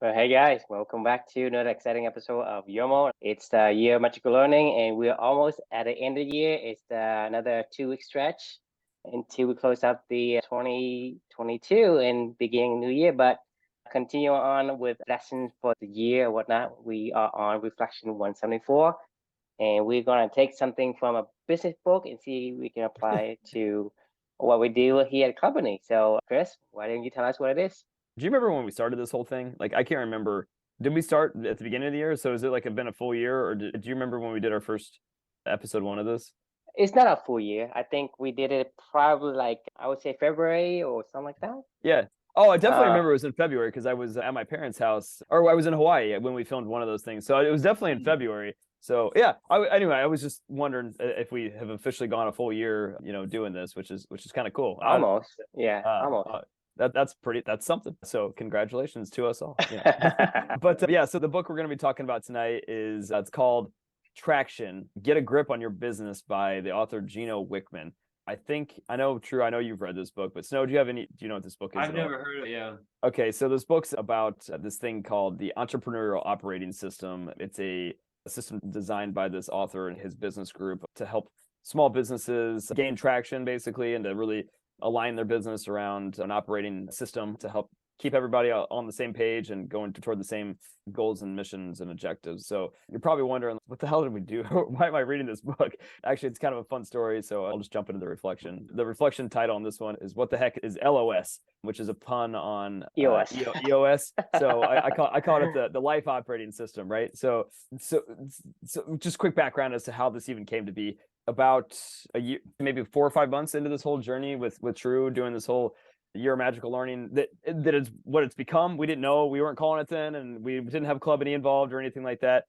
Well, hey guys, welcome back to another exciting episode of YOML. It's the year of magical learning, and we're almost at the end of the year. It's another 2 week stretch until we close out the 2022 and beginning new year. But continue on with lessons for the year and whatnot. We are on reflection 174, and we're going to take something from a business book and see if we can apply it to what we do here at the company. So, Chris, why don't you tell us what it is? Do you remember when we started this whole thing? Like, I can't remember. Did we start at the beginning of the year? So is it like been a full year, or do you remember when we did our first episode one of this? It's not a full year. I think we did it probably like I would say February or something like that. Yeah. Oh, I definitely Uh, remember it was in February because I was at my parents' house, or I was in Hawaii when we filmed one of those things. So it was definitely in February. So yeah. Anyway, I was just wondering if we have officially gone a full year, doing this, which is kind of cool. Almost. Yeah, Uh, almost. uh, that's something. So congratulations to us all. Yeah. But yeah, so the book we're going to be talking about tonight is it's called Traction: Get a Grip on Your Business by the author Gino Wickman. I know, True, I know you've read this book, but Snow, do you know what this book is I've at all? never heard of it. Yeah. Okay, so this book's about this thing called the Entrepreneurial Operating System. It's a system designed by this author and his business group to help small businesses gain traction, basically, and to really align their business around an operating system to help keep everybody on the same page and going toward the same goals and missions and objectives. So you're probably wondering, what the hell did we do? Why am I reading this book? Actually, it's kind of a fun story, so I'll just jump into the reflection. The reflection title on this one is "What the heck is LOS?" which is a pun on EOS. EOS. So I call it the life operating system, right? So just quick background as to how this even came to be. About a year, maybe 4 or 5 months into this whole journey with True, doing this whole year of magical learning, that is what it's become. We didn't know, we weren't calling it then, and we didn't have Club Any involved or anything like that.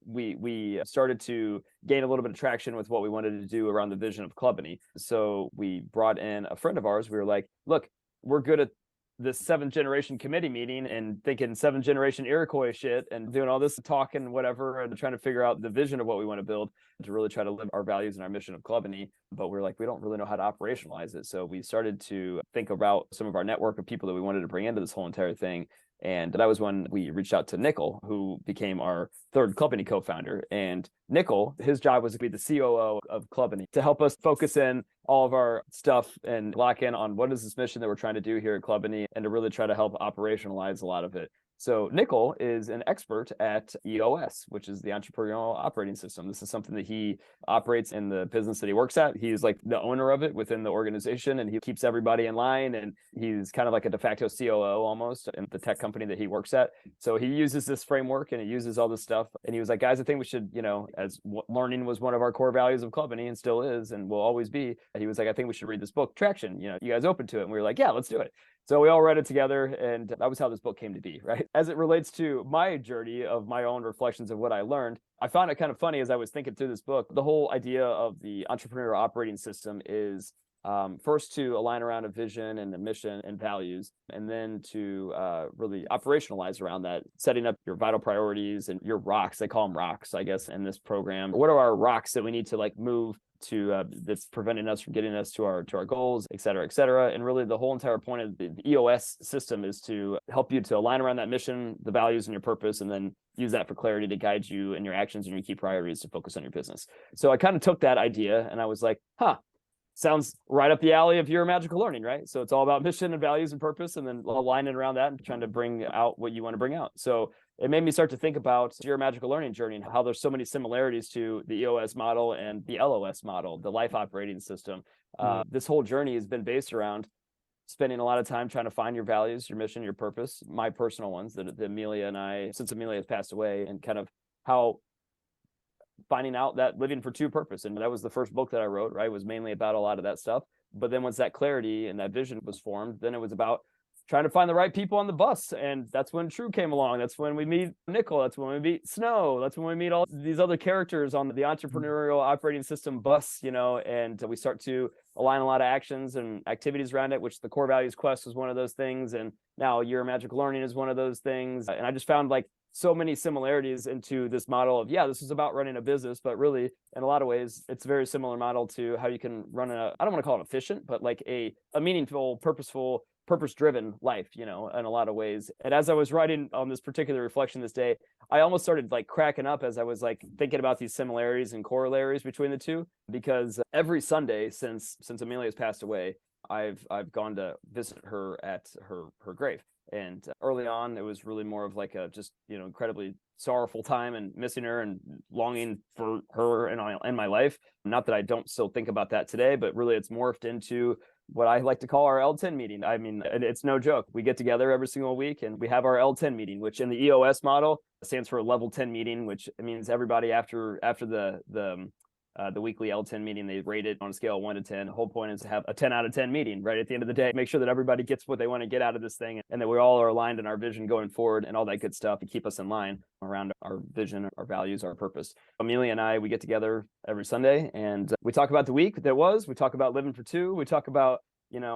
We started to gain a little bit of traction with what we wanted to do around the vision of Club Any. So we brought in a friend of ours. We were like, look, we're good at this 7th generation committee meeting and thinking 7th generation Iroquois shit and doing all this talking and whatever and trying to figure out the vision of what we want to build to really try to live our values and our mission of Club Any. But we're like, we don't really know how to operationalize it. So we started to think about some of our network of people that we wanted to bring into this whole entire thing. And that was when we reached out to Nickel, who became our 3rd Club Any co-founder. And Nickel, his job was to be the COO of Club Any, to help us focus in all of our stuff and lock in on what is this mission that we're trying to do here at Club Any, and to really try to help operationalize a lot of it. So Nickel is an expert at EOS, which is the Entrepreneurial Operating System. This is something that he operates in the business that he works at. He's like the owner of it within the organization, and he keeps everybody in line, and he's kind of like a de facto COO almost in the tech company that he works at. So he uses this framework and he uses all this stuff. And he was like, guys, I think we should, as learning was one of our core values of Club Any and still is and will always be, he was like, I think we should read this book, Traction. You guys open to it? And we were like, yeah, let's do it. So we all read it together, and that was how this book came to be, right? As it relates to my journey of my own reflections of what I learned, I found it kind of funny as I was thinking through this book. The whole idea of the entrepreneurial operating system is first to align around a vision and a mission and values, and then to really operationalize around that, setting up your vital priorities and your rocks. They call them rocks, I guess, in this program. What are our rocks that we need to move to that's preventing us from getting us to our goals, et cetera, et cetera. And really the whole entire point of the EOS system is to help you to align around that mission, the values, and your purpose, and then use that for clarity to guide you in your actions and your key priorities to focus on your business. So I kind of took that idea and I was like, sounds right up the alley of your magical learning, right? So it's all about mission and values and purpose, and then aligning around that and trying to bring out what you want to bring out. So it made me start to think about your magical learning journey and how there's so many similarities to the EOS model and the LOS model, the life operating system. This whole journey has been based around spending a lot of time trying to find your values, your mission, your purpose, my personal ones that Amelia and I, since Amelia has passed away, and kind of how finding out that living for true purpose. And that was the first book that I wrote, right? It was mainly about a lot of that stuff. But then once that clarity and that vision was formed, then it was about trying to find the right people on the bus. And that's when True came along. That's when we meet Nickel. That's when we meet Snow. That's when we meet all these other characters on the entrepreneurial operating system bus, and we start to align a lot of actions and activities around it, which the core values quest was one of those things. And now Year of Magical Learning is one of those things. And I just found so many similarities into this model of, this is about running a business, but really in a lot of ways, it's a very similar model to how you can run I don't want to call it efficient, but a meaningful, purposeful, purpose-driven life, in a lot of ways. And as I was writing on this particular reflection this day, I almost started like cracking up as I was like thinking about these similarities and corollaries between the two, because every Sunday since Amelia's passed away, I've gone to visit her at her grave. And early on, it was really more of like a just, incredibly sorrowful time and missing her and longing for her in my life. Not that I don't still think about that today, but really it's morphed into what I like to call our L10 meeting. I mean, it's no joke. We get together every single week and we have our L10 meeting, which in the EOS model stands for a level 10 meeting, which means everybody after the weekly L10 meeting, they rate it on a scale of 1 to 10. The whole point is to have a 10 out of 10 meeting, right? At the end of the day, make sure that everybody gets what they want to get out of this thing and that we all are aligned in our vision going forward and all that good stuff to keep us in line around our vision, our values, our purpose. Amelia and I, we get together every Sunday and we talk about the week that was, we talk about living for two, we talk about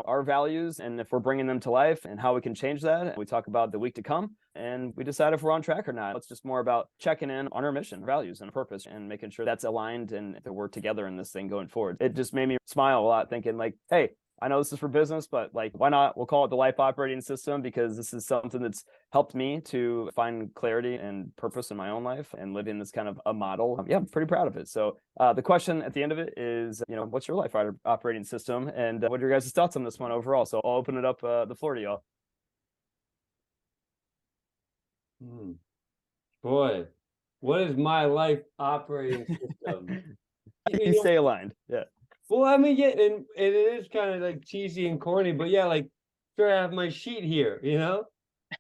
our values and if we're bringing them to life and how we can change that. We talk about the week to come and we decide if we're on track or not. It's just more about checking in on our mission, values, and purpose and making sure that's aligned and that we're together in this thing going forward. It just made me smile a lot thinking like, hey, I know this is for business, but like, why not? We'll call it the life operating system because this is something that's helped me to find clarity and purpose in my own life and living this kind of a model. Yeah, I'm pretty proud of it. So the question at the end of it is, what's your life operating system? And what are your guys' thoughts on this one overall? So I'll open it up the floor to y'all. Boy, what is my life operating system? You stay aligned. Yeah. Well, I mean, yeah, and it is kind of like cheesy and corny, but yeah, like sure I have my sheet here,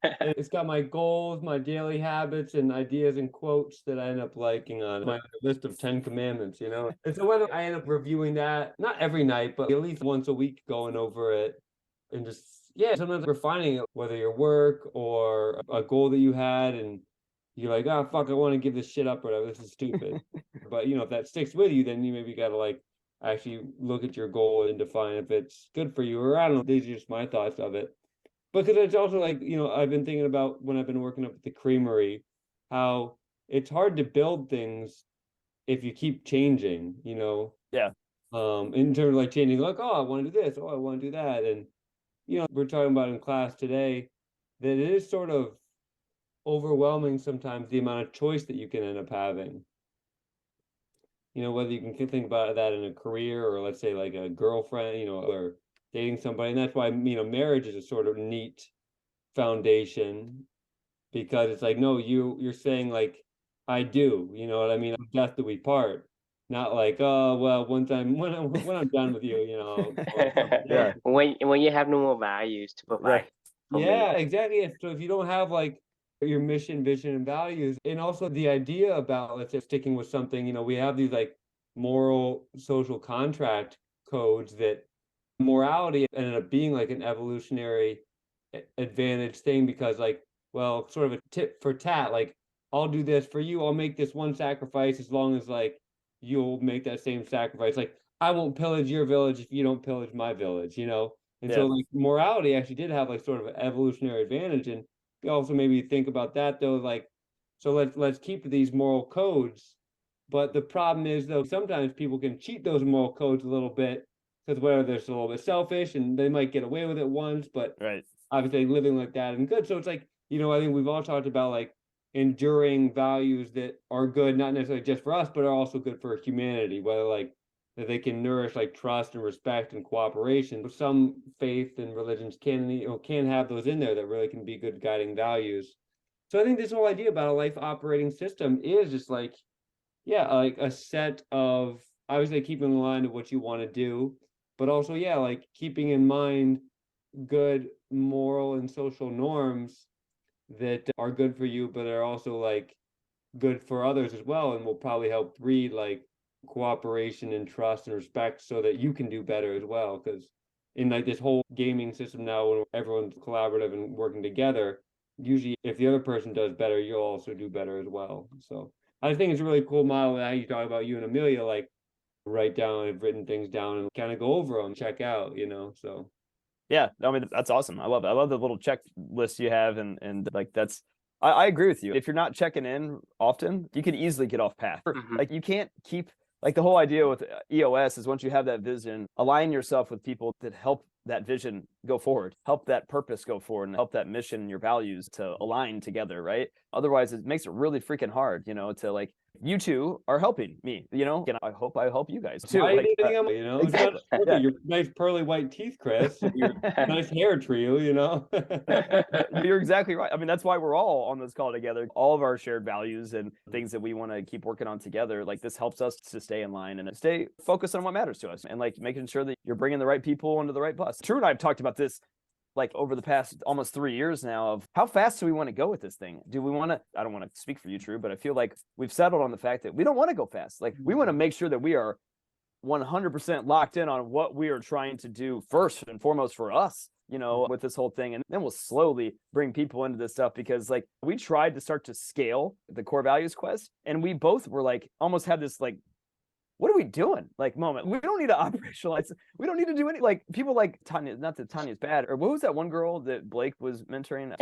And it's got my goals, my daily habits, and ideas and quotes that I end up liking on my list of 10 commandments, And so whether I end up reviewing that, not every night, but at least once a week, going over it and just, yeah, sometimes refining it, whether your work or a goal that you had, and you're like, oh, fuck, I want to give this shit up or whatever, this is stupid. But, if that sticks with you, then you maybe got to like, actually look at your goal and define if it's good for you, or I don't know, these are just my thoughts of it. Because it's also like, I've been thinking about when I've been working up at the creamery, how it's hard to build things if you keep changing, Yeah. In terms of like changing, like, oh, I want to do this, oh, I want to do that. And, we're talking about in class today that it is sort of overwhelming sometimes the amount of choice that you can end up having. Whether you can think about that in a career or let's say like a girlfriend, or dating somebody. And that's why, marriage is a sort of neat foundation because it's like, no, you're saying like, I do, you know what I mean? Death do we part. Not like, oh, well, one time when I'm done with you, Yeah. When you have no more values to provide. Yeah, exactly. So if you don't have like your mission, vision, and values, and also the idea about, let's say, sticking with something, we have these like moral social contract codes that morality ended up being like an evolutionary advantage thing because like, well, sort of a tit for tat, like I'll do this for you, I'll make this one sacrifice as long as like you'll make that same sacrifice. Like I won't pillage your village if you don't pillage my village, And so like morality actually did have like sort of an evolutionary advantage. And you also maybe think about that though, like, so let's keep these moral codes. But the problem is though, sometimes people can cheat those moral codes a little bit because whether they're a little bit selfish and they might get away with it once, but obviously living like that and good. So it's like, I think we've all talked about like enduring values that are good, not necessarily just for us, but are also good for humanity, whether like that they can nourish like trust and respect and cooperation. Some faith and religions can have those in there that really can be good guiding values. So I think this whole idea about a life operating system is just like, yeah, like a set of obviously keeping in line with what you want to do, but also, yeah, like keeping in mind good moral and social norms that are good for you, but are also like good for others as well, and will probably help breed like cooperation and trust and respect so that you can do better as well. Because in like this whole gaming system now, when everyone's collaborative and working together, usually if the other person does better, you'll also do better as well. So I think it's a really cool model that you talk about you and Amelia, like write down, have written things down and kind of go over them, check out, so. Yeah, I mean, that's awesome. I love it. I love the little checklist you have. And like, I agree with you. If you're not checking in often, you can easily get off path. Like you can't keep, like the whole idea with EOS is once you have that vision, align yourself with people that help that vision go forward, help that purpose go forward, and help that mission and your values to align together, right? Otherwise, it makes it really freaking hard, to like, you two are helping me, and I hope I help you guys too. Why Like, exactly. exactly. Yeah. Your nice pearly white teeth, Chris. Your nice hair trio, You're exactly right. I mean, that's why we're all on this call together. All of our shared values and things that we want to keep working on together. Like, this helps us to stay in line and stay focused on what matters to us, and like making sure that you're bringing the right people onto the right bus. True and I have talked about this like over the past almost 3 years now, of how fast do we want to go with this thing? Do we want to, I don't want to speak for you, True, but I feel like we've settled on the fact that we don't want to go fast. Like, we want to make sure that we are 100% locked in on what we are trying to do first and foremost for us, with this whole thing. And then we'll slowly bring people into this stuff, because like, we tried to start to scale the core values quest, and we both were like, almost had this like, what are we doing? Like, moment. We don't need to operationalize. We don't need to do any, like, people like Tanya, not that Tanya's bad, or what was that one girl that Blake was mentoring?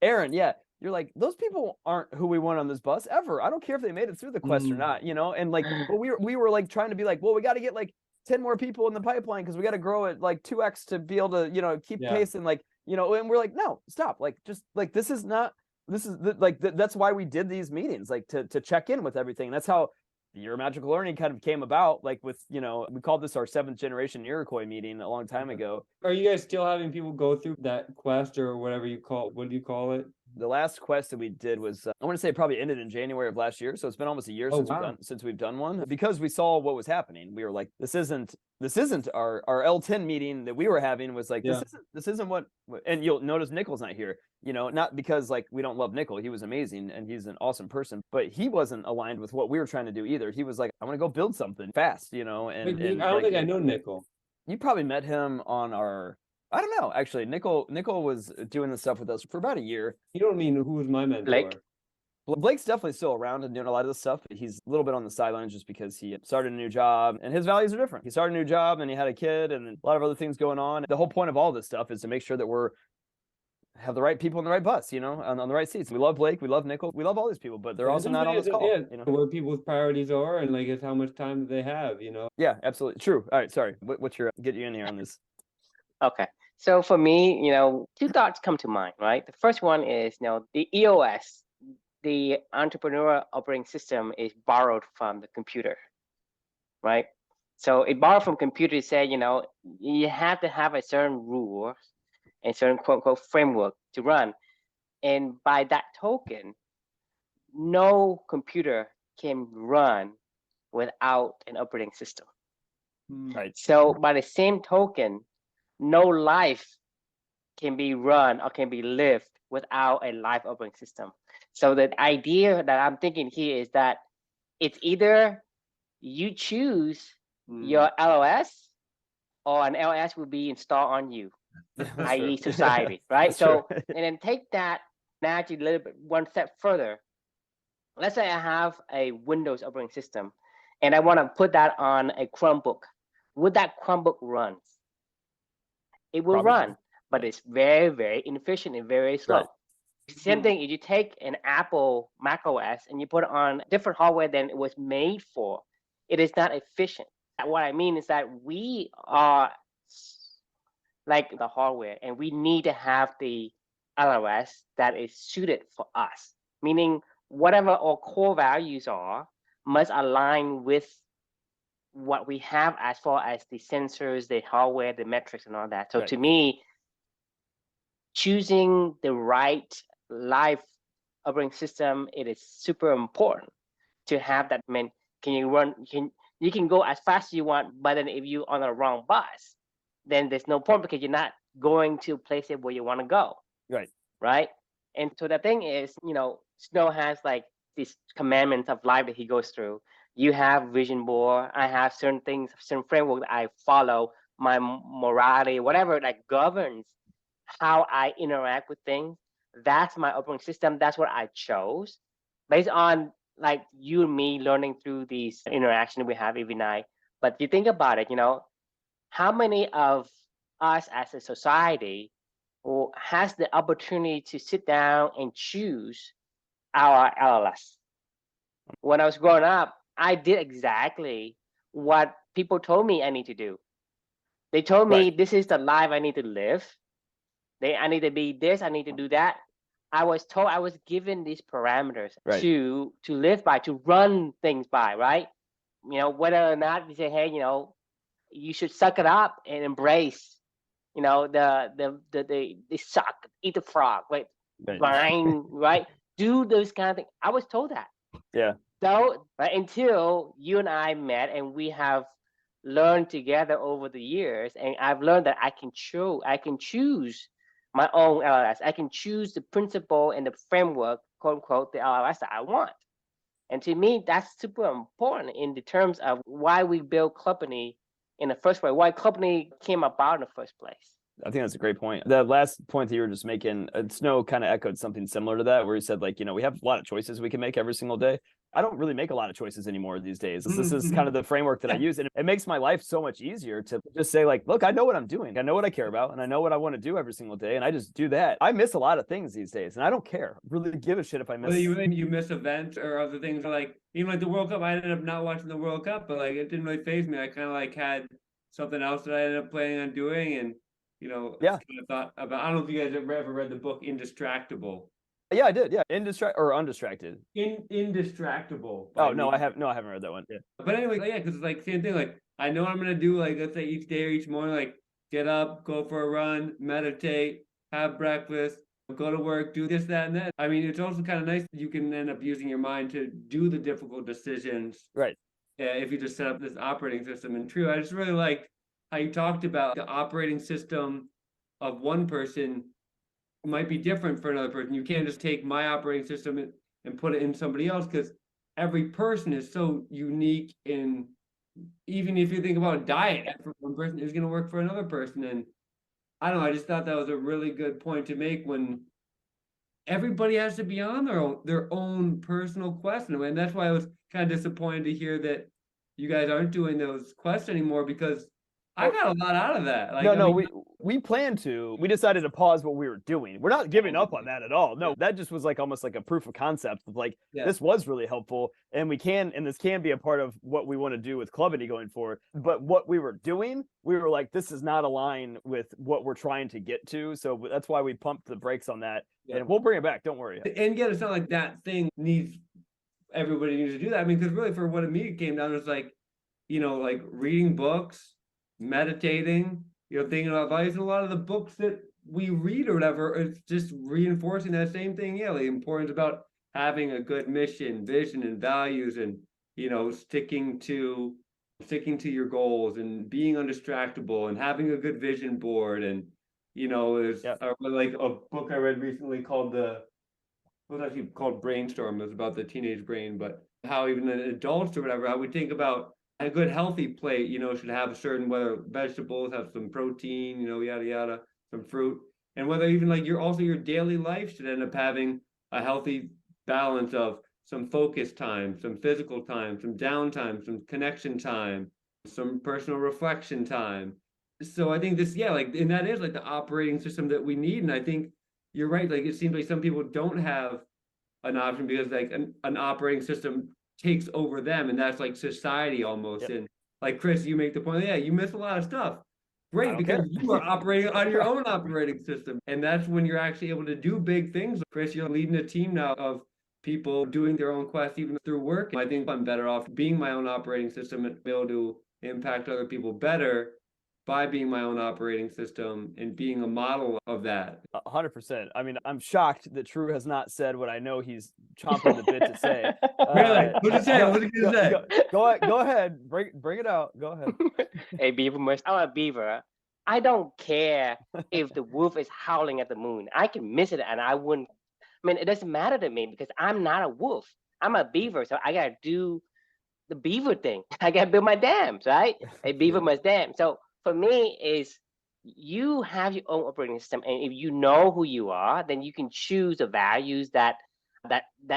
Aaron, yeah. You're like, those people aren't who we want on this bus ever. I don't care if they made it through the quest or not, and like, but we were like trying to be like, well, we got to get like 10 more people in the pipeline, because we got to grow it like 2x to be able to, keep pace, and like, and we're like, no, stop. Like, just like, this is that's why we did these meetings, like to check in with everything. That's how Your Magical Learning kind of came about, like with, we called this our 7th generation Iroquois meeting a long time ago. Are you guys still having people go through that quest, or whatever you call it? What do you call it? The last quest that we did was, I want to say, probably ended in January of last year. So it's been almost a year since we've done one, because we saw what was happening. We were like, this isn't our L10 meeting that we were having was like, this isn't what, and you'll notice Nickel's not here, not because like we don't love Nickel. He was amazing and he's an awesome person, but he wasn't aligned with what we were trying to do either. He was like, I want to go build something fast, and I don't like, think I know Nickel. You probably met him on I don't know, actually. Nickel was doing this stuff with us for about a year. You don't mean who was my mentor? Blake's definitely still around and doing a lot of this stuff, but he's a little bit on the sidelines just because he started a new job and his values are different. He started a new job and he had a kid and a lot of other things going on. The whole point of all this stuff is to make sure that we're have the right people on the right bus, on the right seats. We love Blake, we love Nickel, we love all these people, but they're also not on this call. Where people's priorities are, and like, it's how much time they have, Yeah, absolutely. True. All right, sorry. What's your, get you in here on this? Okay. So for me, 2 thoughts come to mind, right? The first one is, the EOS, the Entrepreneurial Operating System, is borrowed from the computer, right? So it borrowed from computer to say, you have to have a certain rules and certain quote unquote framework to run. And by that token, no computer can run without an operating system. Right. So by the same token, no life can be run or can be lived without a live operating system. So the idea that I'm thinking here is that it's either you choose your LOS, or an LOS will be installed on you, i.e. society, right? So, and then take that analogy a little bit one step further. Let's say I have a Windows operating system and I want to put that on a Chromebook. Would that Chromebook run? It will run, but it's very, very inefficient and very slow. Right. Same thing, if you take an Apple Mac OS and you put it on different hardware than it was made for, it is not efficient. What I mean is that we are like the hardware, and we need to have the LOS that is suited for us, meaning whatever our core values are must align with what we have as far as the sensors, the hardware, the metrics, and all that. So to me, choosing the right live operating system, it is super important to have that. I mean, you can go as fast as you want, but then if you're on the wrong bus, then there's no point, because you're not going to place it where you want to go. Right. And so the thing is, Snow has like these commandments of life that he goes through. You have vision board. I have certain things, certain framework that I follow, my morality, whatever that governs how I interact with things. That's my operating system. That's what I chose based on like you and me learning through these interactions we have every night. But if you think about it, how many of us as a society has the opportunity to sit down and choose our LLS? When I was growing up, I did exactly what people told me I need to do. They told me Right. this is the life I need to live. I need to be this, I need to do that. I was told, I was given these parameters Right. to live by, to run things by, right? Whether or not you say, hey, you should suck it up and embrace, the suck, eat the frog, right? Right. Grind, right? Do those kind of things. I was told that. Yeah. So, right, until you and I met and we have learned together over the years, and I've learned that I can choose my own LLS. I can choose the principle and the framework, quote unquote, the LLS that I want. And to me, that's super important in the terms of why we build company in the first place, why company came about in the first place. I think that's a great point. That last point that you were just making, Snow kind of echoed something similar to that, where he said, like, we have a lot of choices we can make every single day. I don't really make a lot of choices anymore these days. This is kind of the framework that I use. And it makes my life so much easier to just say, like, look, I know what I'm doing. I know what I care about, and I know what I want to do every single day. And I just do that. I miss a lot of things these days, and I don't care. Really give a shit if I miss. Well, you miss events or other things, like even like the World Cup. I ended up not watching the World Cup, but like it didn't really faze me. I kind of like had something else that I ended up planning on doing, and Yeah. kind of thought about. I don't know if you guys ever read the book Indistractable. Yeah, I did. Yeah, undistracted. Indistractable. Oh no, I haven't read that one. Yeah. But anyway, yeah, because it's like same thing. Like I know what I'm gonna do. Like let's say each day or each morning, like get up, go for a run, meditate, have breakfast, go to work, do this, that, and that. I mean, it's also kind of nice that you can end up using your mind to do the difficult decisions. Right. If you just set up this operating system. And true, I just really like how you talked about the operating system of one person might be different for another person. You can't just take my operating system and put it in somebody else, because every person is so unique. And even if you think about a diet for one person is going to work for another person. And I don't know, I just thought that was a really good point to make, when everybody has to be on their own personal quest. And that's why I was kind of disappointed to hear that you guys aren't doing those quests anymore, because I got a lot out of that. Like, we plan to. We decided to pause what we were doing. We're not giving up on that at all. No, that just was like almost like a proof of concept of like, this was really helpful, and this can be a part of what we want to do with Clubity going forward. But what we were doing, we were like, this is not aligned with what we're trying to get to. So that's why we pumped the brakes on that, and we'll bring it back. Don't worry. And again, it's not like that thing everybody needs to do that. I mean, because really for what it came down, it's like, like reading books, meditating, thinking about values. And a lot of the books that we read or whatever, it's just reinforcing that same thing. Yeah, the importance about having a good mission, vision, and values, and sticking to your goals, and being undistractable, and having a good vision board. And there's like a book I read recently called it was actually called Brainstorm. It was about the teenage brain, but how even adults or whatever, how we think about a good healthy plate, should have a certain, whether vegetables have some protein, yada yada, some fruit, and whether even like your daily life should end up having a healthy balance of some focus time, some physical time, some downtime, some connection time, some personal reflection time. So I think this, and that is like the operating system that we need. And I think you're right. Like it seems like some people don't have an option because like an operating system takes over them, and that's like society almost. And like Chris, you make the point, you miss a lot of stuff. Great, because you are operating on your own operating system, and that's when you're actually able to do big things. Chris, you're leading a team now of people doing their own quests even through work. I think I'm better off being my own operating system and be able to impact other people better by being my own operating system and being a model of that. 100%. I mean, I'm shocked that True has not said what I know he's chomping the bit to say. Really? What'd he say? What did he say? Go ahead. Bring it out. Go ahead. Hey, Beaver, I'm a beaver. I don't care if the wolf is howling at the moon. I can miss it, and I wouldn't. I mean, it doesn't matter to me because I'm not a wolf. I'm a beaver, so I gotta do the beaver thing. I gotta build my dams, right? A beaver must dam. So for me, is you have your own operating system, and if you know who you are, then you can choose the values that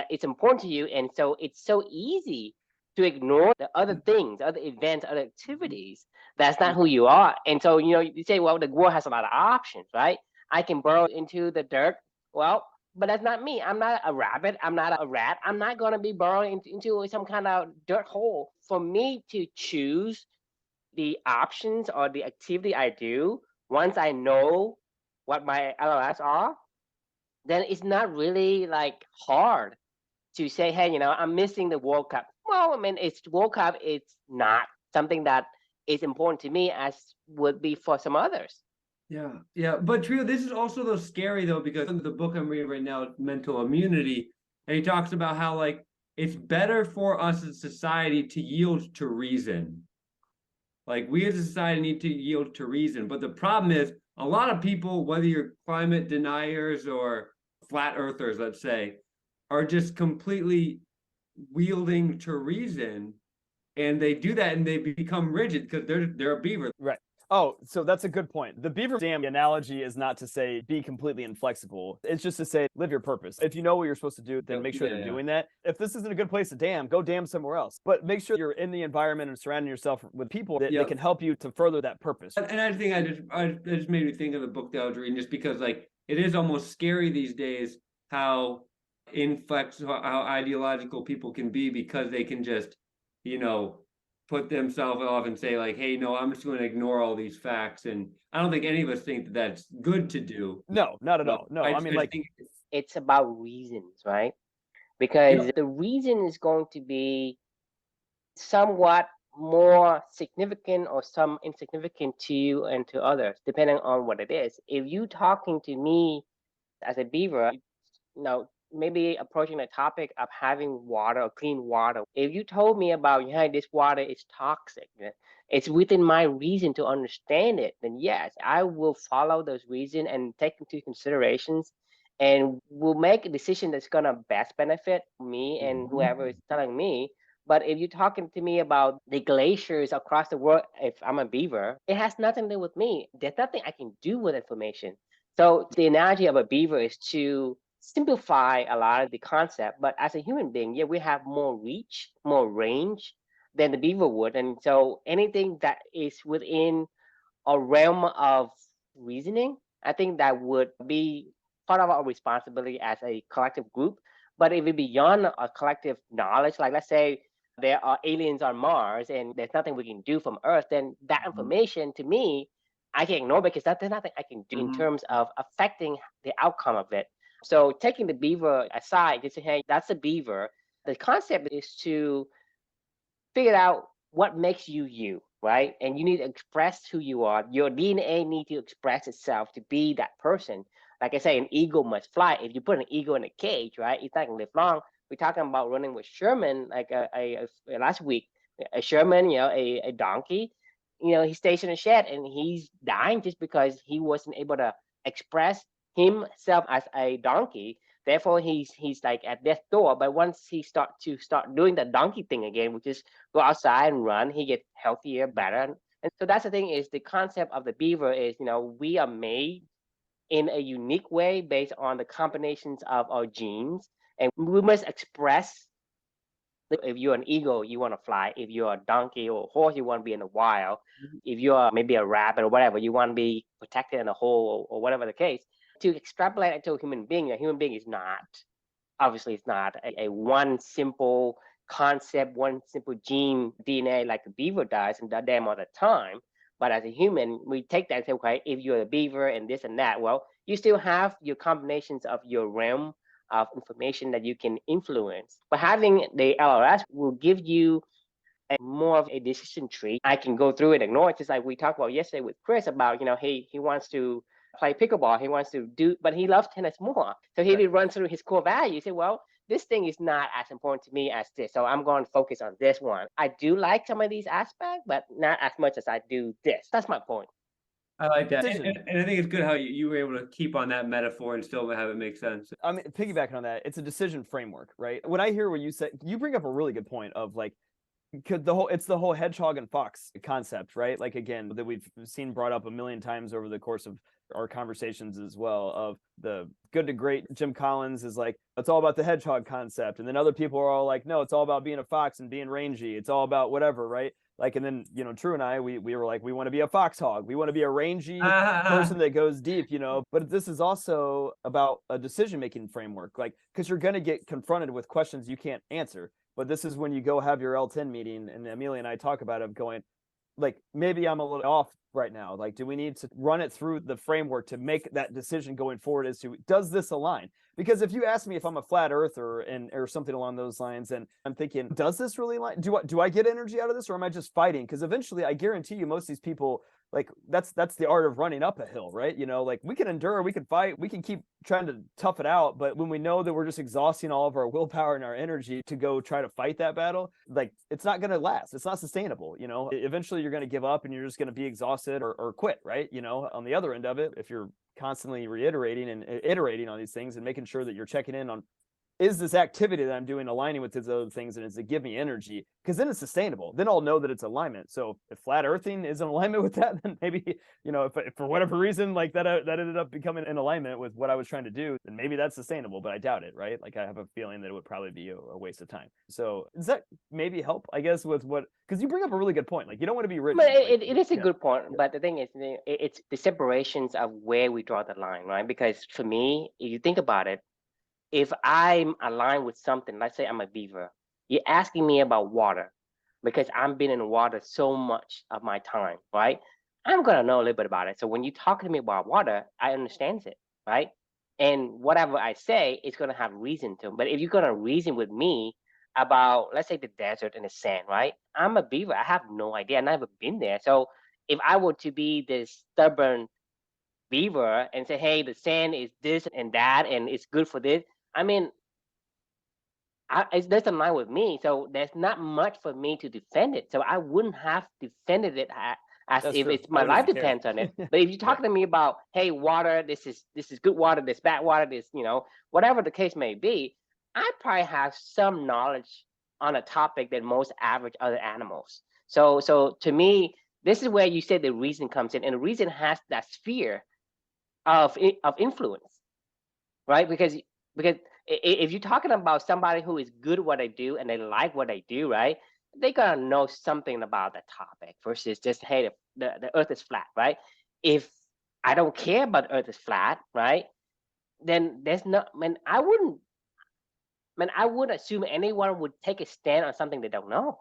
it's important to you, and so it's so easy to ignore the other things, other events, other activities. That's not who you are. And so you say, well, the world has a lot of options, right? I can burrow into the dirt. Well, but that's not me. I'm not a rabbit. I'm not a rat. I'm not going to be burrowing into some kind of dirt hole. For me to choose the options or the activity I do, once I know what my LLS are, then it's not really like hard to say, hey, I'm missing the World Cup. Well, I mean, it's World Cup. It's not something that is important to me as would be for some others. Yeah, yeah. But Trio, this is also though scary though, because the book I'm reading right now, Mental Immunity, and he talks about how like it's better for us as society to yield to reason. Like we as a society need to yield to reason. But the problem is a lot of people, whether you're climate deniers or flat earthers, let's say, are just completely wielding to reason, and they do that and they become rigid because they're a beaver. Right. Oh, so that's a good point. The beaver dam analogy is not to say be completely inflexible. It's just to say live your purpose. If you know what you're supposed to do, then make sure you're doing that. If this isn't a good place to dam, go dam somewhere else. But make sure you're in the environment and surrounding yourself with people that can help you to further that purpose. And I think I just made me think of the book that I was reading, just because like it is almost scary these days how how ideological people can be, because they can just, put themselves off and say like, hey, no, I'm just going to ignore all these facts. And I don't think any of us think that that's good to do. No, not at all. No, I mean, like, it's about reasons, right? Because the reason is going to be somewhat more significant or some insignificant to you and to others, depending on what it is. If you talking to me as a beaver, maybe approaching the topic of having water or clean water. If you told me about, hey, this water is toxic, it's within my reason to understand it, then yes, I will follow those reasons and take into considerations and will make a decision that's going to best benefit me and whoever is telling me. But if you're talking to me about the glaciers across the world, if I'm a beaver, it has nothing to do with me. There's nothing I can do with information. So the analogy of a beaver is to simplify a lot of the concept, but as a human being, we have more reach, more range than the beaver would. And so anything that is within a realm of reasoning, I think that would be part of our responsibility as a collective group. But if it's beyond a collective knowledge, like let's say there are aliens on Mars and there's nothing we can do from Earth, then that information to me, I can ignore because there's nothing I can do in terms of affecting the outcome of it. So taking the beaver aside, just say, hey, that's a beaver. The concept is to figure out what makes you you, right? And you need to express who you are. Your DNA needs to express itself to be that person. Like I say, an eagle must fly. If you put an eagle in a cage, right, it's not gonna live long. We're talking about running with Sherman, like last week. A Sherman, a donkey, he stays in a shed and he's dying just because he wasn't able to express himself as a donkey. Therefore, he's like at death's door. But once he start doing the donkey thing again, which is go outside and run, he gets healthier, better. And so that's the thing, is the concept of the beaver is, we are made in a unique way based on the combinations of our genes, and we must express. If you're an eagle, you want to fly. If you're a donkey or a horse, you want to be in the wild. If you're maybe a rabbit or whatever, you want to be protected in a hole or whatever the case. To extrapolate it to a human being is not, obviously it's not a one simple concept, one simple gene DNA like the beaver does and that damn all the time. But as a human, we take that and say, okay, if you're a beaver and this and that, well, you still have your combinations of your realm of information that you can influence. But having the LRS will give you more of a decision tree. I can go through and ignore it, just like we talked about yesterday with Chris about, he wants to play pickleball, he wants to do, but he loves tennis more. So he did run through his core values. Say, well, this thing is not as important to me as this, so I'm going to focus on this one. I do like some of these aspects, but not as much as I do this. That's my point. I like that. And I think it's good how you were able to keep on that metaphor and still have it make sense. I mean, piggybacking on that, it's a decision framework, right? When I hear what you say, you bring up a really good point of like, it's the whole hedgehog and fox concept, right? Like, again, that we've seen brought up a million times over the course of our conversations as well, of the good to great. Jim Collins is like, it's all about the hedgehog concept. And then other people are all like, no, it's all about being a fox and being rangy. It's all about whatever, right? Like, and then, True and I, we were like, we want to be a foxhog. We want to be a rangy person that goes deep, but this is also about a decision-making framework, like, because you're going to get confronted with questions you can't answer. But this is when you go have your L10 meeting, and Amelia and I talk about it, going, like maybe I'm a little off right now. Like, do we need to run it through the framework to make that decision going forward as to, does this align? Because if you ask me if I'm a flat earther or something along those lines, and I'm thinking, does this really align? Do I get energy out of this, or am I just fighting? Because eventually, I guarantee you, most of these people, like, that's the art of running up a hill, right? You know, like, we can endure, we can fight, we can keep trying to tough it out, but when we know that we're just exhausting all of our willpower and our energy to go try to fight that battle, like, it's not going to last. It's not sustainable. You know, eventually you're going to give up and you're just going to be exhausted or quit, right? You know, on the other end of it, if you're constantly reiterating and iterating on these things and making sure that you're checking in on, is this activity that I'm doing aligning with these other things, and does it give me energy? Because then it's sustainable. Then I'll know that it's alignment. So if flat earthing is in alignment with that, then maybe, you know, if for whatever reason, like that ended up becoming in alignment with what I was trying to do, then maybe that's sustainable, but I doubt it, right? Like, I have a feeling that it would probably be a waste of time. So does that maybe help, I guess, with what, because you bring up a really good point. Like, you don't want to be rigid. But Like, it is a good point. But the thing is, it's the separations of where we draw the line, right? Because for me, if you think about it, if I'm aligned with something, let's say I'm a beaver, you're asking me about water because I've been in water so much of my time, right? I'm gonna know a little bit about it. So when you talk to me about water, I understand it, right? And whatever I say is gonna have reason to. But if you're gonna reason with me about, let's say, the desert and the sand, right? I'm a beaver. I have no idea. I've never been there. So if I were to be this stubborn beaver and say, hey, the sand is this and that, and it's good for this, I mean, it doesn't line with me, so there's not much for me to defend it. So I wouldn't have defended it as that's if true. it's my life depends on it. But if you're talking to me about, hey, water, this is good water, this bad water, this, you know, whatever the case may be, I probably have some knowledge on a topic than most average other animals. So to me, this is where you say the reason comes in, and the reason has that sphere of influence, right? Because if you're talking about somebody who is good at what they do and they like what they do, right? They're gonna know something about the topic versus just, hey, the earth is flat, right? If I don't care about the earth is flat, right? Then there's no, I wouldn't assume anyone would take a stand on something they don't know.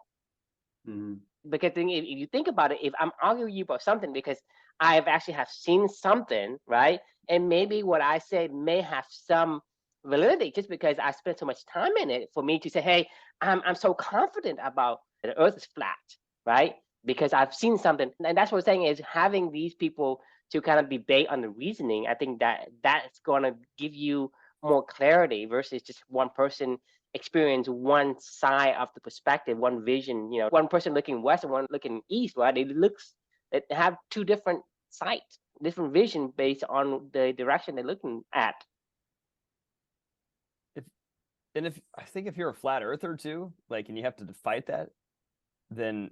Mm-hmm. Because if you think about it, if I'm arguing you about something because I have seen something, right? And maybe what I say may have some validity just because I spent so much time in it for me to say, hey, I'm so confident about the earth is flat, right? Because I've seen something. And that's what I'm saying is having these people to kind of debate on the reasoning, I think that's going to give you more clarity versus just one person experience one side of the perspective, one vision, you know, one person looking west and one looking east, right? They have two different sights, different vision based on the direction they're looking at. If I think if you're a flat earther too, like, and you have to fight that, then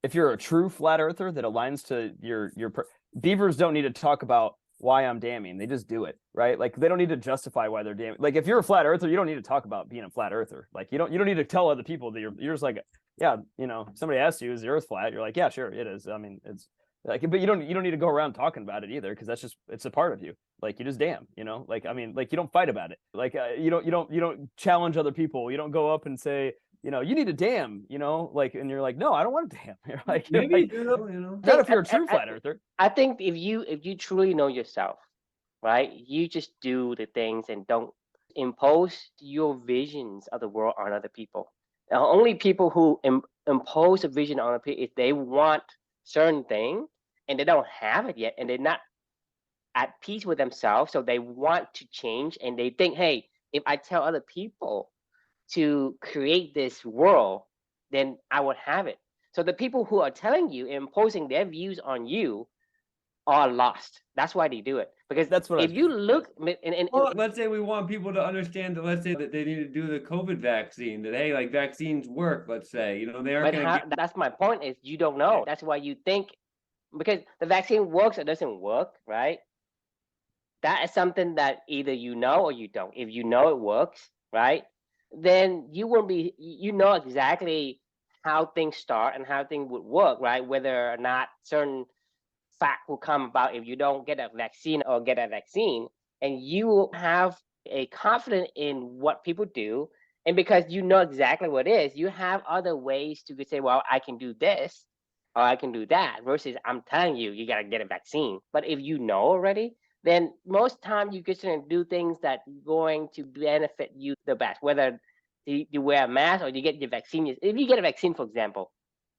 if you're a true flat earther that aligns to beavers don't need to talk about why I'm damming. They just do it, right? Like, they don't need to justify why they're damming. Like, if you're a flat earther, you don't need to talk about being a flat earther. Like, you don't need to tell other people that you're just like, yeah, you know, somebody asks you, is the earth flat? You're like, yeah, sure, it is. I mean, it's like, but you don't need to go around talking about it either, because that's just, it's a part of you. Like, you just dam, you know, like, I mean, like, you don't fight about it. Like, you don't challenge other people. You don't go up and say, you know, you need a dam, you know, like, and you're like, no, I don't want a dam. You're like, Maybe, you know, not if you're a true flat earther. I think if you truly know yourself, right, you just do the things and don't impose your visions of the world on other people. Now, only people who impose a vision on other people, if they want certain thing and they don't have it yet, and they're not at peace with themselves, so they want to change, and they think, hey, if I tell other people to create this world, then I would have it. So the people who are telling you, imposing their views on you, are lost. That's why they do it. Because That's what if you look, well, let's say we want people to understand that, let's say that they need to do the COVID vaccine, that, hey, like, vaccines work, let's say, you know, they aren't going to that's my point, is you don't know. That's why you think, because the vaccine works or doesn't work, right? That is something that either you know or you don't. If you know it works, right, then you won't be, you know exactly how things start and how things would work, right? Whether or not certain fact will come about if you don't get a vaccine or get a vaccine, and you will have a confidence in what people do. And because you know exactly what it is, you have other ways to say, well, I can do this. or I can do that, versus I'm telling you, you got to get a vaccine. But if you know already, then most time you're just going to do things that going to benefit you the best, whether you wear a mask or you get your vaccine. If you get a vaccine, for example,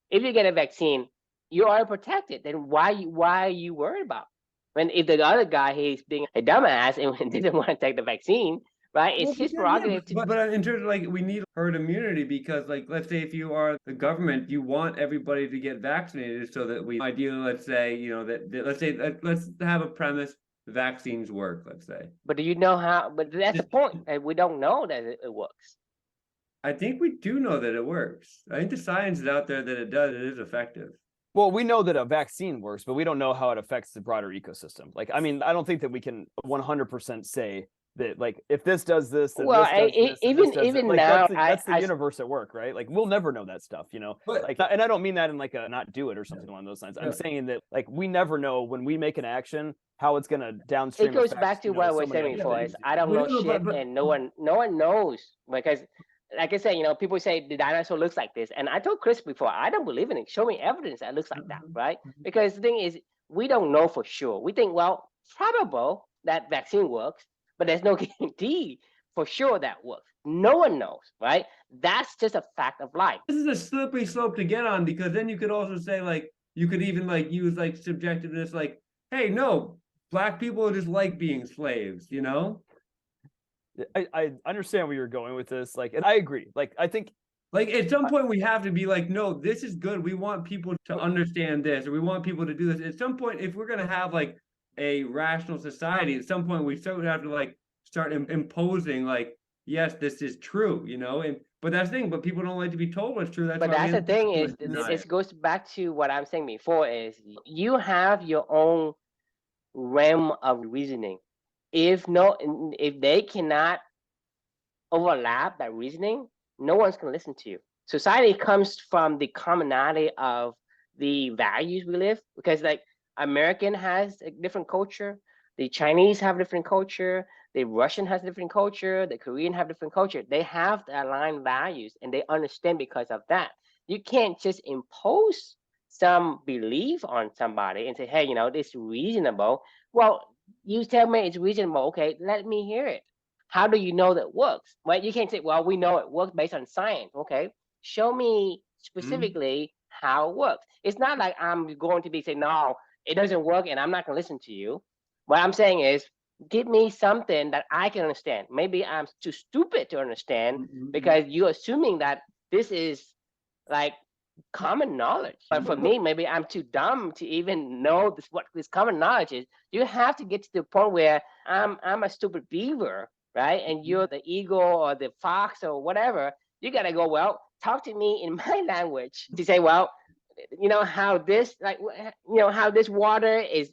if you get a vaccine, you are protected. Then why are you worried about? When if the other guy he's being a dumbass and didn't want to take the vaccine, right? It's his prerogative to. But in terms of like, we need herd immunity because, like, let's say if you are the government, you want everybody to get vaccinated so that we ideally, let's say, let's have a premise: vaccines work. Let's say. But do you know how? But that's the point. We don't know that it works. I think we do know that it works. I think the science is out there that it does. It is effective. Well, we know that a vaccine works, but we don't know how it affects the broader ecosystem. Like, I mean, I don't think that we can 100% say that, like, if this does this, then Well, this does this, even this does even like, now, that's the universe at work, right? Like, we'll never know that stuff, you know. But, like, and I don't mean that in like a not do it or something along those lines. I'm saying that, like, we never know when we make an action how it's gonna downstream. It goes back to what I was saying before. Is I don't know shit, and no one knows, because, like I said, you know, people say the dinosaur looks like this, and I told Chris before, I don't believe in it. Show me evidence that looks like that, right? Because the thing is, we don't know for sure. We think, well, probable that vaccine works, but there's no guarantee for sure that works. No one knows, right? That's just a fact of life. This is a slippery slope to get on, because then you could also say, like, you could even like use like subjectiveness, like, hey, no, Black people just like being slaves, you know? I understand where you're going with this, like, and I agree. Like, I think, like, at some point we have to be like, no, this is good. We want people to understand this, or we want people to do this. At some point, if we're gonna have like a rational society, at some point we start have to like start imposing, like, yes, this is true, you know. And but that's the thing. But people don't like to be told what's true. But that's the thing is, it goes back to what I'm saying before: is you have your own realm of reasoning. If they cannot overlap that reasoning, no one's gonna listen to you. Society comes from the commonality of the values we live, because like American has a different culture, the Chinese have a different culture, the Russian has a different culture, the Korean have different culture. They have the aligned values and they understand because of that. You can't just impose some belief on somebody and say, hey, you know, this is reasonable. Well, you tell me it's reasonable. Okay, let me hear it. How do you know that works? Right? You can't say, well, we know it works based on science. Okay, show me specifically how it works. It's not like I'm going to be saying, no, it doesn't work and I'm not going to listen to you. What I'm saying is, give me something that I can understand. Maybe I'm too stupid to understand because you're assuming that this is like common knowledge. But for me, maybe I'm too dumb to even know what this common knowledge is. You have to get to the point where I'm a stupid beaver, right? And you're the eagle or the fox or whatever. You gotta go, well, talk to me in my language to say, well, you know how this, like, you know how this water is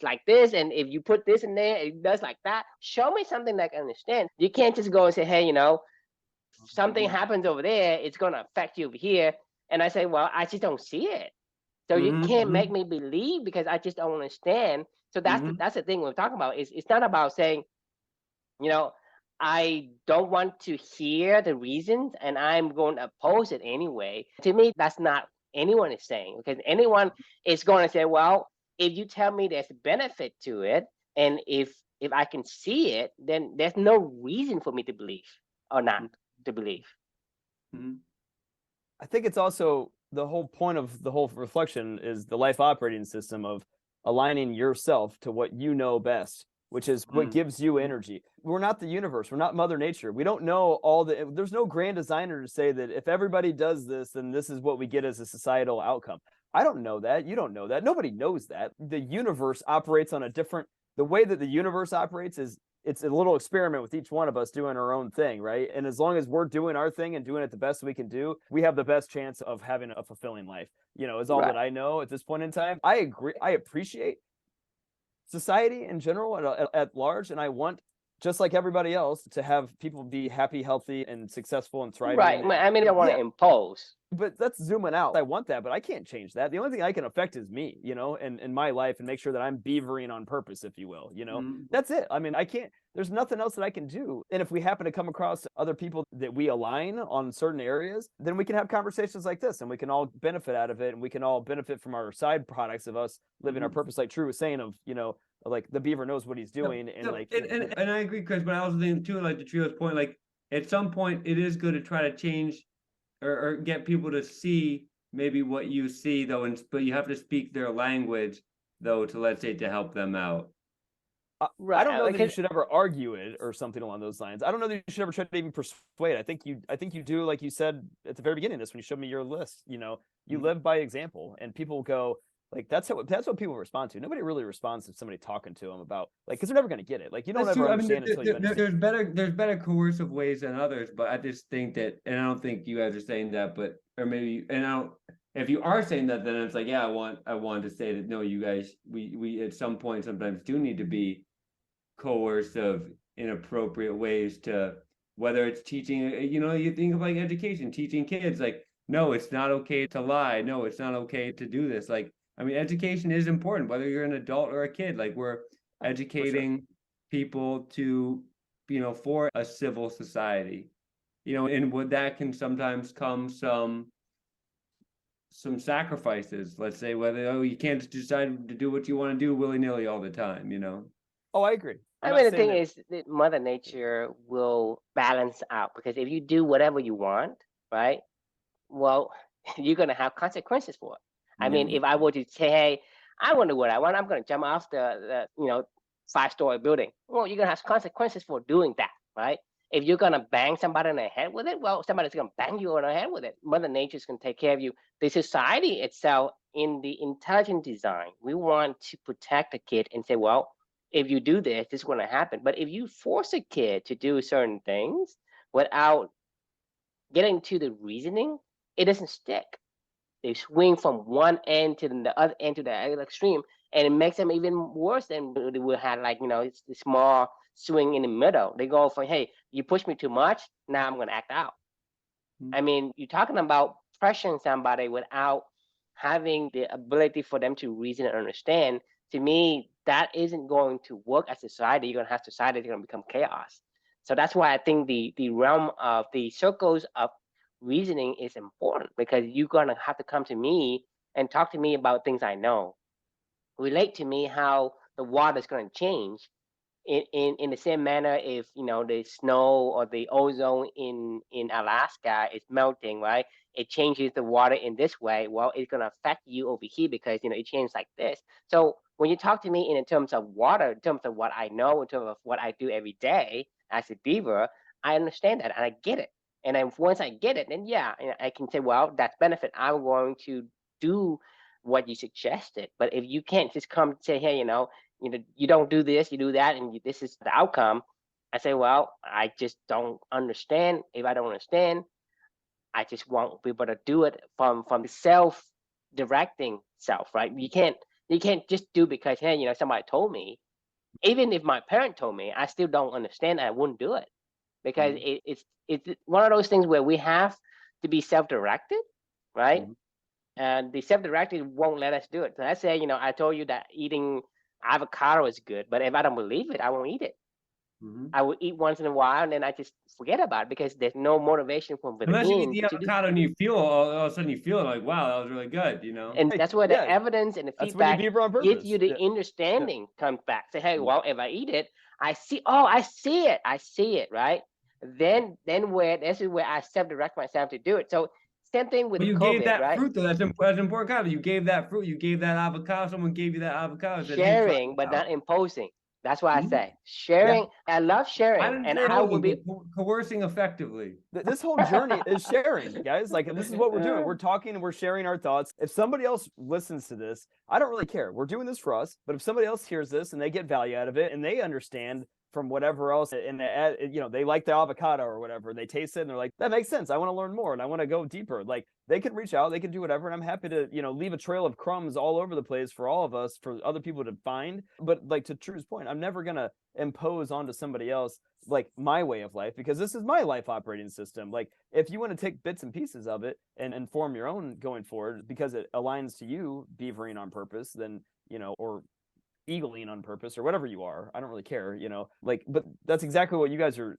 like this, and if you put this in there, it does like that. Show me something that I can understand. You can't just go and say, hey, you know, something happens over there, it's gonna affect you over here. And I say, well, I just don't see it. So you can't make me believe because I just don't understand. So that's the thing we're talking about. It's not about saying, you know, I don't want to hear the reasons and I'm going to oppose it anyway. To me, that's not anyone is saying, because anyone is going to say, well, if you tell me there's a benefit to it, and if I can see it, then there's no reason for me to believe or not to believe. I think it's also the whole point of the whole reflection is the life operating system of aligning yourself to what you know best, which is what gives you energy. We're not the universe. We're not Mother Nature. We don't know there's no grand designer to say that if everybody does this, then this is what we get as a societal outcome. I don't know that. You don't know that. Nobody knows that. The universe operates on the way that the universe operates is it's a little experiment with each one of us doing our own thing, right? And as long as we're doing our thing and doing it the best we can do, we have the best chance of having a fulfilling life, you know, is all that I know at this point in time. I agree. I appreciate society in general at large, and I want, just like everybody else, to have people be happy, healthy, and successful and thriving. Right. I mean, I want to impose. But that's zooming out. I want that, but I can't change that. The only thing I can affect is me, you know, and my life, and make sure that I'm beavering on purpose, if you will, you know. That's it. I mean, I can't. there's nothing else that I can do. And if we happen to come across other people that we align on certain areas, then we can have conversations like this and we can all benefit out of it. And we can all benefit from our side products of us living our purpose, like True was saying, of, like the beaver knows what he's doing. And I agree, Chris, but I also think too, like to Trio's point, like at some point it is good to try to change or get people to see maybe what you see though, but you have to speak their language though, to let's say to help them out. Right. I don't know that you should ever argue it or something along those lines. I don't know that you should ever try to even persuade. I think you do, like you said at the very beginning of this when you showed me your list. You live by example, and people go like that's what people respond to. Nobody really responds to somebody talking to them about because they're never going to get it. Like you don't ever understand until you understand. There's better coercive ways than others, but I just think that, and I don't think you guys are saying that, but or maybe, and I don't. If you are saying that, then it's like, yeah, I want to say that no, you guys, we at some point sometimes do need to be coercive, inappropriate ways to, whether it's teaching, you think of like education, teaching kids, like, no, it's not okay to lie. No, it's not okay to do this. Like, I mean, education is important, whether you're an adult or a kid. Like, we're educating people to, for a civil society, and with that can sometimes come some sacrifices. Let's say whether you can't just decide to do what you want to do willy-nilly all the time. Oh, I agree. I mean, the thing is that Mother Nature will balance out, because if you do whatever you want, right, well, you're going to have consequences for it. I mean, if I were to say, hey, I want to do what I want, I'm going to jump off the 5-story building. Well, you're going to have consequences for doing that, right? If you're going to bang somebody on the head with it, well, somebody's going to bang you on the head with it. Mother Nature's going to take care of you. The society itself, in the intelligent design, we want to protect the kid and say, well, if you do this, this is going to happen. But if you force a kid to do certain things without getting to the reasoning, it doesn't stick. They swing from one end to the other end to the other extreme, and it makes them even worse than they would have it's the small swing in the middle. They go from, hey, you push me too much, now I'm going to act out. I mean, you're talking about pressuring somebody without having the ability for them to reason and understand. To me, that isn't going to work as a society. You're going to have society that's going to become chaos. So that's why I think the realm of the circles of reasoning is important, because you're going to have to come to me and talk to me about things I know. Relate to me how the water is going to change in the same manner. If the snow or the ozone in Alaska is melting, right, it changes the water in this way. Well, it's going to affect you over here because it changes like this. So when you talk to me in terms of water, in terms of what I know, in terms of what I do every day as a beaver, I understand that and I get it. And then once I get it, then yeah, I can say, well, that's benefit. I'm going to do what you suggested. But if you can't just come and say, hey, you don't do this, you do that, and this is the outcome, I say, well, I just don't understand. If I don't understand, I just won't be able to do it from the self-directing self, right? You can't just do because, hey, somebody told me. Even if my parent told me, I still don't understand. I wouldn't do it, because it's one of those things where we have to be self-directed, right? And the self-directed won't let us do it. So let's say, I told you that eating avocado is good, but if I don't believe it, I won't eat it. I will eat once in a while, and then I just forget about it because there's no motivation from within. Unless you eat the avocado and you feel all of a sudden you feel like, wow, that was really good, And that's where the evidence and the feedback gives you the understanding comes back. Say, hey, well, if I eat it, I see it, right? Then this is where I self-direct myself to do it. So same thing with you COVID, gave that right? fruit though. That's important. Kind of, you gave that fruit. You gave that avocado. Someone gave you that avocado. Sharing, but not imposing. That's why I say sharing. I love sharing, and I will be coercing effectively. This whole journey is sharing, guys. Like, this is what we're doing. We're talking and we're sharing our thoughts. If somebody else listens to this, I don't really care. We're doing this for us. But if somebody else hears this and they get value out of it and they understand from whatever else, and they like the avocado or whatever, they taste it and they're like, that makes sense. I want to learn more and I want to go deeper. Like, they can reach out, they can do whatever, and I'm happy to leave a trail of crumbs all over the place for all of us, for other people to find. But like, to True's point, I'm never gonna impose onto somebody else like my way of life, because this is my life operating system. Like, if you want to take bits and pieces of it and form your own going forward because it aligns to you beavering on purpose, then or eagling on purpose or whatever you are. I don't really care, like, but that's exactly what you guys are.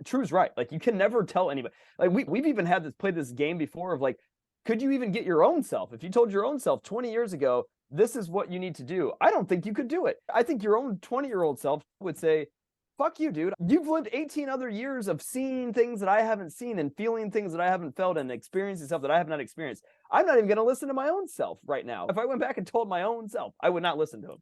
True is right. Like, you can never tell anybody. Like, we've even had this played this game before of like, could you even get your own self? If you told your own self 20 years ago, this is what you need to do, I don't think you could do it. I think your own 20-year-old self would say, fuck you, dude. You've lived 18 other years of seeing things that I haven't seen and feeling things that I haven't felt and experiencing stuff that I have not experienced. I'm not even going to listen to my own self right now. If I went back and told my own self, I would not listen to him.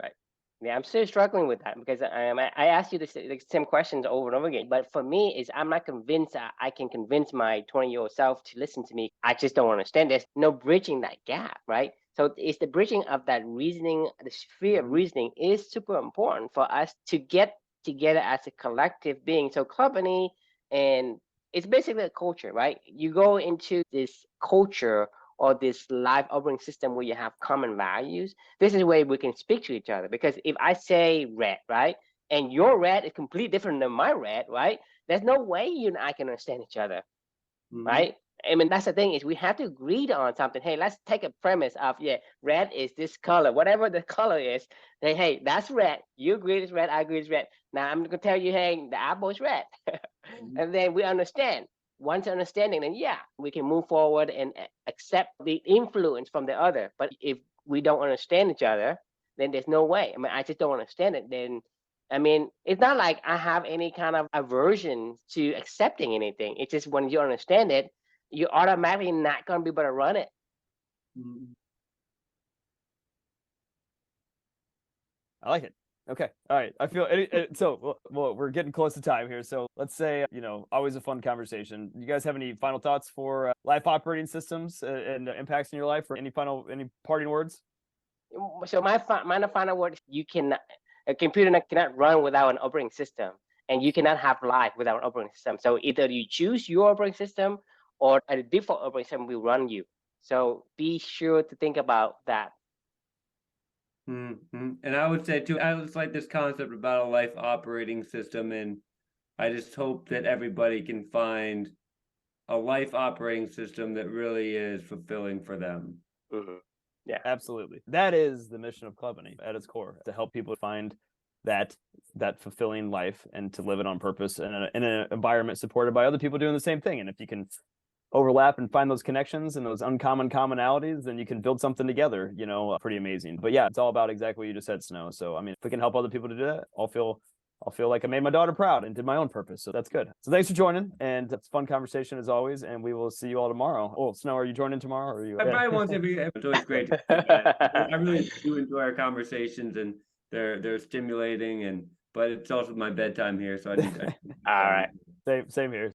Right. Yeah, I'm still struggling with that because I asked you the same questions over and over again. But for me, is I'm not convinced that I can convince my 20-year-old self to listen to me. I just don't understand. There's no bridging that gap, right? So it's the bridging of that reasoning, the sphere of reasoning is super important for us to get together as a collective being. So company, and it's basically a culture, right? You go into this culture or this life operating system where you have common values. This is where we can speak to each other. Because if I say red, right, and your red is completely different than my red, right, there's no way you and I can understand each other, right? I mean, that's the thing, is we have to agree on something. Hey, let's take a premise of, red is this color, whatever the color is. Hey, that's red. You agree it's red, I agree it's red. Now I'm gonna tell you, hey, the apple is red. And then we understand. Once understanding, then we can move forward and accept the influence from the other. But if we don't understand each other, then there's no way. I mean, I just don't understand it. Then, I mean, it's not like I have any kind of aversion to accepting anything. It's just when you understand it, you're automatically not going to be able to run it. I like it. Okay. All right. I feel so. Well, we're getting close to time here. So let's say, always a fun conversation. You guys have any final thoughts for life operating systems and impacts in your life, or any parting words? So my final word: a computer cannot run without an operating system, and you cannot have life without an operating system. So either you choose your operating system, or a default operating system will run you. So be sure to think about that. And I would say too, I just like this concept about a life operating system, and I just hope that everybody can find a life operating system that really is fulfilling for them. Yeah, absolutely. That is the mission of Clubany at its core, to help people find that fulfilling life and to live it on purpose in an environment supported by other people doing the same thing. And if you can overlap and find those connections and those uncommon commonalities, then you can build something together, pretty amazing. But yeah, it's all about exactly what you just said, Snow. So, I mean, if we can help other people to do that, I'll feel like I made my daughter proud and did my own purpose. So that's good. So thanks for joining, and it's a fun conversation as always. And we will see you all tomorrow. Oh, Snow, are you joining tomorrow? Or are you? I probably won't say it's always great. I really do enjoy our conversations, and they're stimulating, but it's also my bedtime here, so I need. All right. Same here.